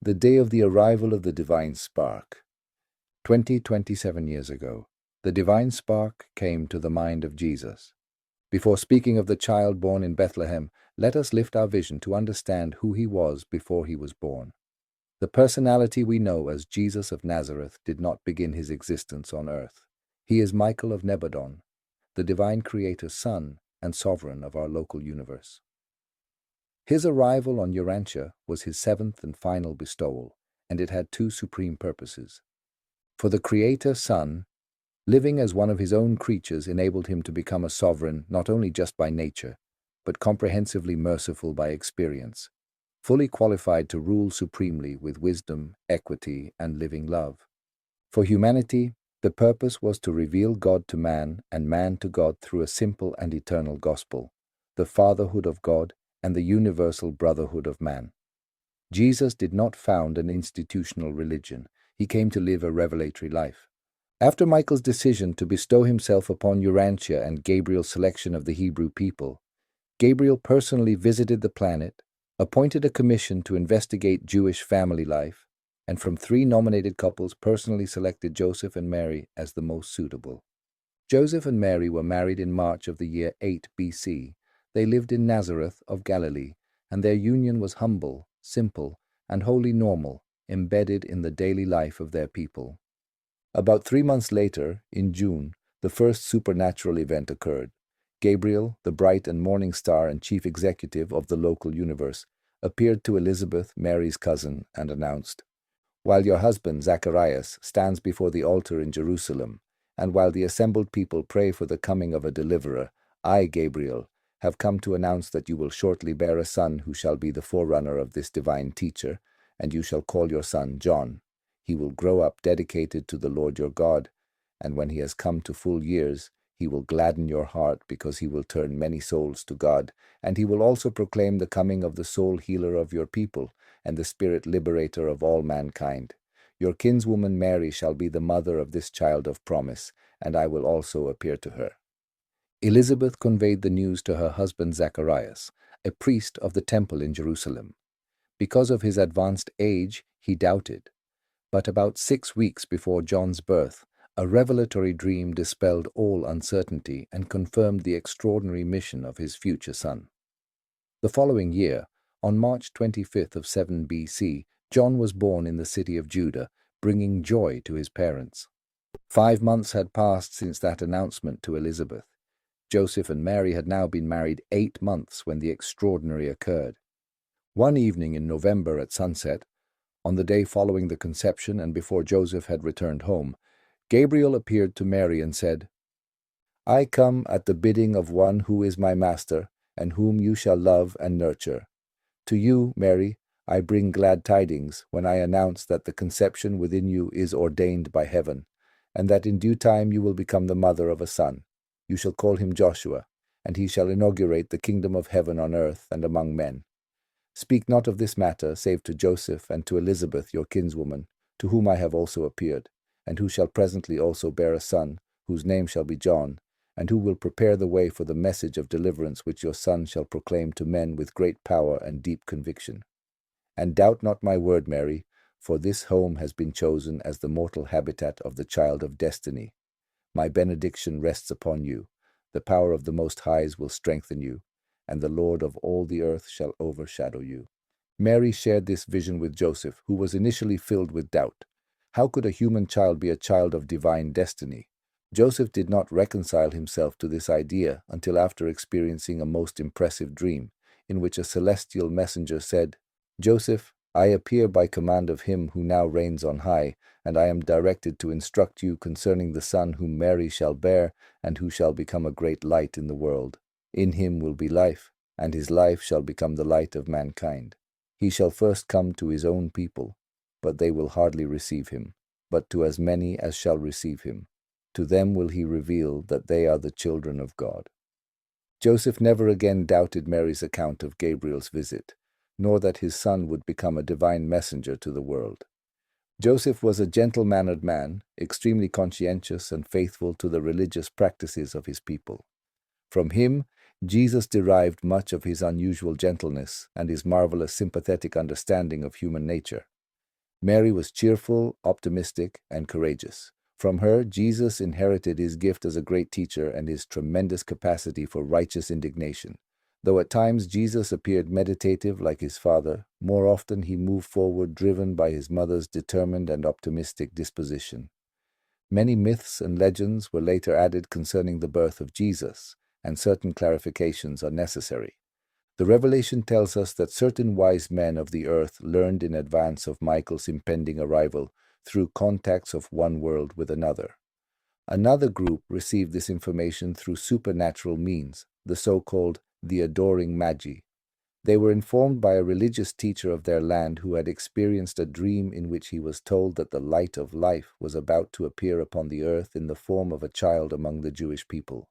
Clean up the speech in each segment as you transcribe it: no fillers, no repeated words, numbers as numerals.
The day of the arrival of the divine spark. 27 years ago, the divine spark came to the mind of Jesus. Before speaking of the child born in Bethlehem, let us lift our vision to understand who he was before he was born. The personality we know as Jesus of Nazareth did not begin his existence on earth. He is Michael of Nebadon, the divine creator's son and sovereign of our local universe. His arrival on Urantia was his seventh and final bestowal, and it had two supreme purposes. For the Creator Son, living as one of his own creatures enabled him to become a sovereign not only just by nature, but comprehensively merciful by experience, fully qualified to rule supremely with wisdom, equity, and living love. For humanity, the purpose was to reveal God to man and man to God through a simple and eternal gospel, the fatherhood of God and the universal brotherhood of man. Jesus did not found an institutional religion. He came to live a revelatory life. After Michael's decision to bestow himself upon Urantia and Gabriel's selection of the Hebrew people, Gabriel personally visited the planet, appointed a commission to investigate Jewish family life, and from 3 nominated couples personally selected Joseph and Mary as the most suitable. Joseph and Mary were married in March of the year 8 BC. They lived in Nazareth of Galilee, and their union was humble, simple, and wholly normal, embedded in the daily life of their people. About 3 months later, in June, the first supernatural event occurred. Gabriel, the bright and morning star and chief executive of the local universe, appeared to Elizabeth, Mary's cousin, and announced, "While your husband, Zacharias, stands before the altar in Jerusalem, and while the assembled people pray for the coming of a deliverer, I, Gabriel, have come to announce that you will shortly bear a son who shall be the forerunner of this divine teacher, and you shall call your son John. He will grow up dedicated to the Lord your God, and when he has come to full years, he will gladden your heart because he will turn many souls to God, and he will also proclaim the coming of the soul healer of your people and the spirit liberator of all mankind. Your kinswoman Mary shall be the mother of this child of promise, and I will also appear to her." Elizabeth conveyed the news to her husband Zacharias, a priest of the temple in Jerusalem. Because of his advanced age, he doubted. But about 6 weeks before John's birth, a revelatory dream dispelled all uncertainty and confirmed the extraordinary mission of his future son. The following year, on March 25th of 7 BC, John was born in the city of Judah, bringing joy to his parents. 5 months had passed since that announcement to Elizabeth. Joseph and Mary had now been married 8 months when the extraordinary occurred. One evening in November at sunset, on the day following the conception and before Joseph had returned home, Gabriel appeared to Mary and said, "I come at the bidding of one who is my master, and whom you shall love and nurture. To you, Mary, I bring glad tidings when I announce that the conception within you is ordained by heaven, and that in due time you will become the mother of a son. You shall call him Joshua, and he shall inaugurate the kingdom of heaven on earth and among men. Speak not of this matter save to Joseph and to Elizabeth your kinswoman, to whom I have also appeared, and who shall presently also bear a son, whose name shall be John, and who will prepare the way for the message of deliverance which your son shall proclaim to men with great power and deep conviction. And doubt not my word, Mary, for this home has been chosen as the mortal habitat of the child of destiny. My benediction rests upon you. The power of the Most Highs will strengthen you, and the Lord of all the earth shall overshadow you." Mary shared this vision with Joseph, who was initially filled with doubt. How could a human child be a child of divine destiny? Joseph did not reconcile himself to this idea until after experiencing a most impressive dream, in which a celestial messenger said, "Joseph, I appear by command of him who now reigns on high, and I am directed to instruct you concerning the son whom Mary shall bear, and who shall become a great light in the world. In him will be life, and his life shall become the light of mankind. He shall first come to his own people, but they will hardly receive him, but to as many as shall receive him. To them will he reveal that they are the children of God." Joseph never again doubted Mary's account of Gabriel's visit, nor that his son would become a divine messenger to the world. Joseph was a gentle-mannered man, extremely conscientious and faithful to the religious practices of his people. From him, Jesus derived much of his unusual gentleness and his marvelous sympathetic understanding of human nature. Mary was cheerful, optimistic, and courageous. From her, Jesus inherited his gift as a great teacher and his tremendous capacity for righteous indignation. Though at times Jesus appeared meditative like his father, more often he moved forward driven by his mother's determined and optimistic disposition. Many myths and legends were later added concerning the birth of Jesus, and certain clarifications are necessary. The revelation tells us that certain wise men of the earth learned in advance of Michael's impending arrival through contacts of one world with another. Another group received this information through supernatural means, the so-called the adoring magi. They were informed by a religious teacher of their land who had experienced a dream in which he was told that the light of life was about to appear upon the earth in the form of a child among the Jewish people.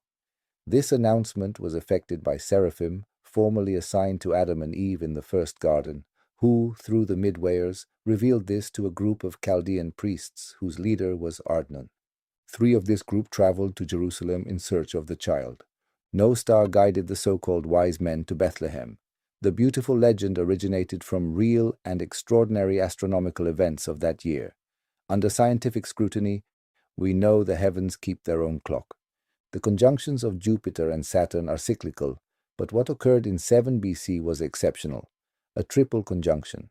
This announcement was effected by seraphim, formerly assigned to Adam and Eve in the first garden, who, through the midwayers, revealed this to a group of Chaldean priests whose leader was Ardnan. 3 of this group traveled to Jerusalem in search of the child. No star guided the so-called wise men to Bethlehem. The beautiful legend originated from real and extraordinary astronomical events of that year. Under scientific scrutiny, we know the heavens keep their own clock. The conjunctions of Jupiter and Saturn are cyclical, but what occurred in 7 BC was exceptional, a triple conjunction.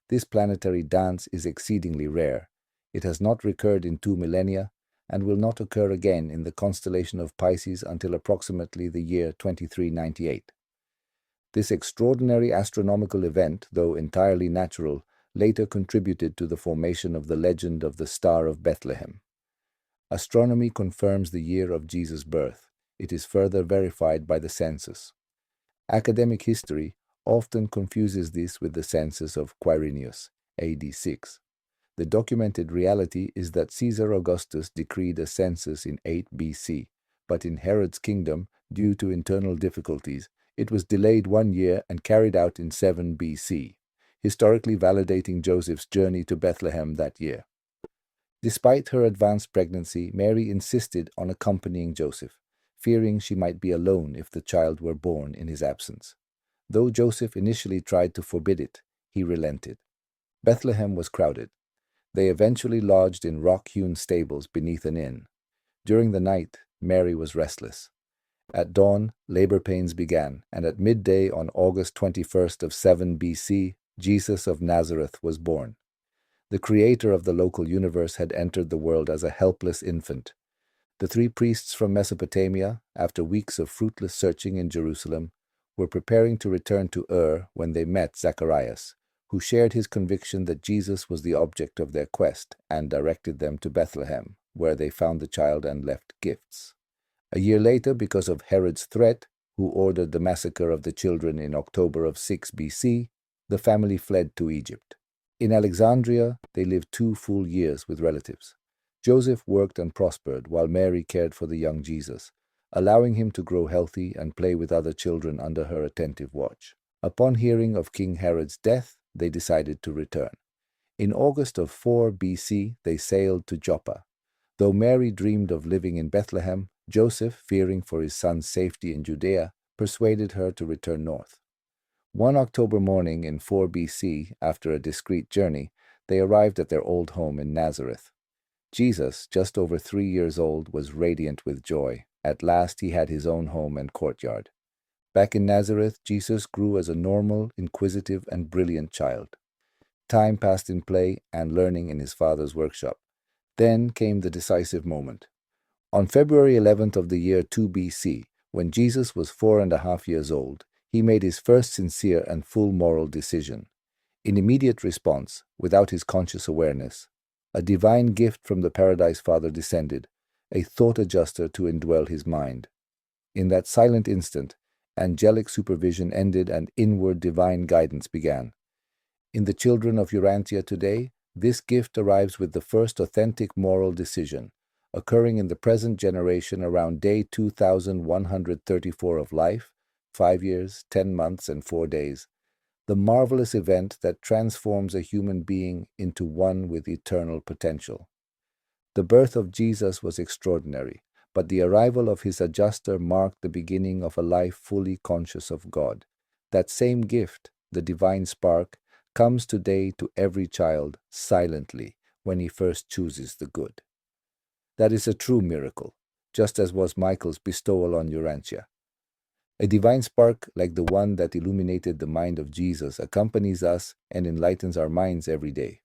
This planetary dance is exceedingly rare. It has not recurred in 2 millennia and will not occur again in the constellation of Pisces until approximately the year 2398. This extraordinary astronomical event, though entirely natural, later contributed to the formation of the legend of the Star of Bethlehem. Astronomy confirms the year of Jesus' birth. It is further verified by the census. Academic history often confuses this with the census of Quirinius, AD 6. The documented reality is that Caesar Augustus decreed a census in 8 BC, but in Herod's kingdom, due to internal difficulties, it was delayed 1 year and carried out in 7 BC, historically validating Joseph's journey to Bethlehem that year. Despite her advanced pregnancy, Mary insisted on accompanying Joseph, fearing she might be alone if the child were born in his absence. Though Joseph initially tried to forbid it, he relented. Bethlehem was crowded. They eventually lodged in rock-hewn stables beneath an inn. During the night, Mary was restless. At dawn, labor pains began, and at midday on August 21st of 7 BC, Jesus of Nazareth was born. The creator of the local universe had entered the world as a helpless infant. The 3 priests from Mesopotamia, after weeks of fruitless searching in Jerusalem, were preparing to return to Ur when they met Zacharias, who shared his conviction that Jesus was the object of their quest and directed them to Bethlehem, where they found the child and left gifts. A year later, because of Herod's threat, who ordered the massacre of the children in October of 6 BC, the family fled to Egypt. In Alexandria, they lived 2 full years with relatives. Joseph worked and prospered while Mary cared for the young Jesus, allowing him to grow healthy and play with other children under her attentive watch. Upon hearing of King Herod's death, they decided to return. In August of 4 BC, they sailed to Joppa. Though Mary dreamed of living in Bethlehem, Joseph, fearing for his son's safety in Judea, persuaded her to return north. One October morning in 4 BC, after a discreet journey, they arrived at their old home in Nazareth. Jesus, just over 3 years old, was radiant with joy. At last he had his own home and courtyard. Back in Nazareth, Jesus grew as a normal, inquisitive, and brilliant child. Time passed in play and learning in his father's workshop. Then came the decisive moment. On February 11th of the year 2 BC, when Jesus was 4.5 years old, he made his first sincere and full moral decision. In immediate response, without his conscious awareness, a divine gift from the Paradise Father descended, a thought adjuster to indwell his mind. In that silent instant, angelic supervision ended and inward divine guidance began. In the children of Urantia today, this gift arrives with the first authentic moral decision, occurring in the present generation around day 2134 of life, 5 years, 10 months, and 4 days, the marvelous event that transforms a human being into one with eternal potential. The birth of Jesus was extraordinary, but the arrival of his adjuster marked the beginning of a life fully conscious of God. That same gift, the divine spark, comes today to every child silently when he first chooses the good. That is a true miracle, just as was Michael's bestowal on Urantia. A divine spark like the one that illuminated the mind of Jesus accompanies us and enlightens our minds every day.